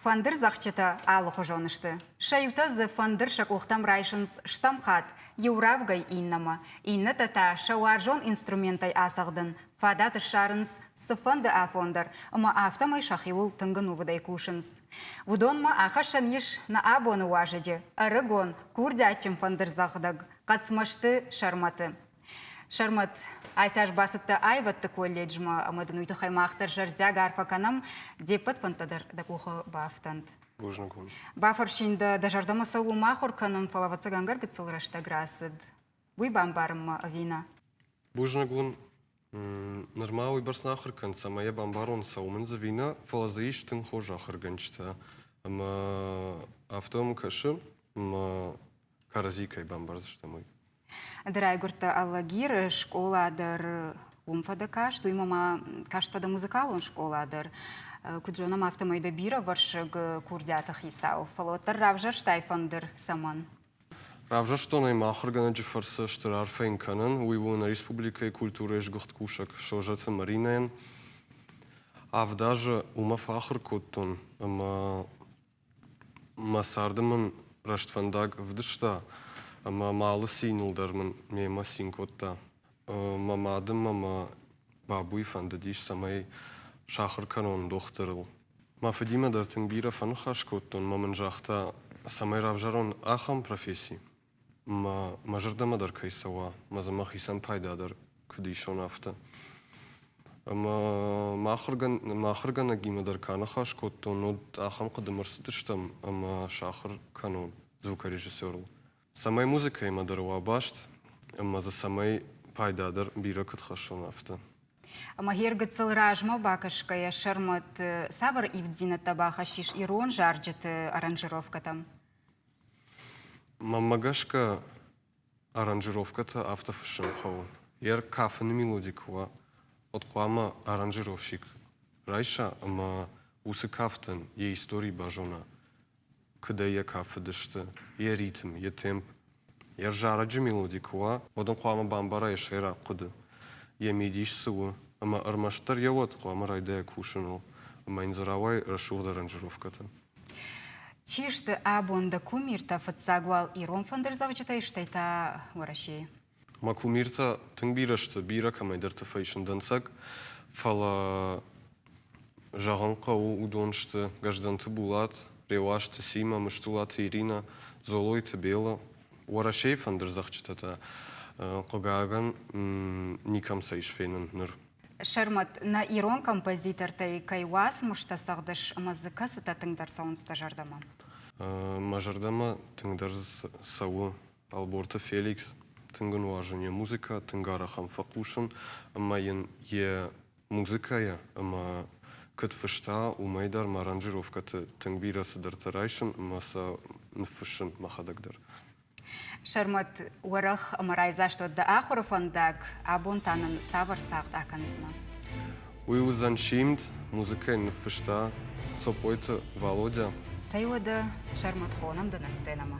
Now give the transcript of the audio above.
Фандыр зақчыта алы қожонышты. Шайута зы фандыр шакуқтам райшынс штамхат, еуравгай иннама. Инны тата шауаржон инструментай асағдын. Фадаты шарынс сыфанды афондар, ама автомай шахиул тыңгын увыдай кушынс. Вудон ма ахашан еш на абоны важыжы. Арыгон курдячым фандыр зақдаг. Қацмашты шарматы. Шармат, айсаш басытты айватты колледжма, амадын үйті қаймақтар жардяг арфаканам депат фантадар дакуха бафтанд. Божнагун. Бафаршинда да жардама сау махор канам фалаваца гангар гыцылрашта грасыд. Буй бамбарым вина. Божнагун. Нормал и барснахар кан самая бамбарон саумен за вина фалазаиш тын хожахар ганчта. Ама автом кашым, ама каразикай бамбар заштамой. Драйгурта аллагир школадыр умфадака, что имама каштада музыкалон школадыр. Куджонам автомайда бира варшыг курдята хисау. Фалотар равжа штайфандыр саман. Равжа что наймахар гана джифарса штарар фейнканан, уйву на республика и культура еш гухткушак, шожата маринен. Авдажа умафахар коттон, ама масардаман раштфандаг вдышта. Ама малы синылдармын мема синкотта. Мамадым мама бабуй фандадиш самай шахар канон дохтырыл. Мафадима дартын бира фан хашкоттон мамын жахта самай равжарон ахам профессии. Мажардама дар кайсава, мазамах исан пайдадар кдишон афта. Ама махыргана гима дар кана хашкоттон нод ахам кадымырсытыштам, ама шахар канон звукорежиссерл. Самай музыка има дарова башт, ама за самай пайдадар бира кытхашон афта. Ама хергыцыл ражма бакашкая шармат савар ивдзина табаха шиш ирон жарджеты аранжировка там. Мамагашка аранжировката автофашын хау. Ер кафын мелодикова, откуама аранжировщик. Райша, ама усы кафтан, е истории бажона. Кыда я кафы дышты, я ритм, я темп. Я жараджы мелодикова, одан куама бамбара ешайра куды. Я медиш сывы, ама армаштар я вот куама райдая кушынул. Ама инзаравай рашууда аранжировката. Чишты абонда кумирта фатсагвал ирон фандыр завчатай штайта вараши. Ма кумирта тың бирашты, бира камайдырты фейшн дансак, фала жағанқа удоншты, гажданты булат, ревашты сима, мыштулаты Ирина, золойты бела. Варашей фандыр завчатата, қогаган никам сайшфейнен ныр. Шармат, на ирон композитор тай кайвас мушта сагдыш мазыка сыта тыңдар саунста жардама. Мажардама тыңдар сауы Алборта Феликс, тыңгын важыне музыка, тыңгара хам факушын, ама е музыка я, ама кыт фышта умайдар аранжировкаты тыңбира сыдырты райшын, маса нфышын махадагдар. Шармат, уарах амарайза, что да ахура фандак, абон танын савар сагд аканзна. Уй узан шимд, музыка нфышта, цопойты Володя. Сайода Шармат хонам да на сценама.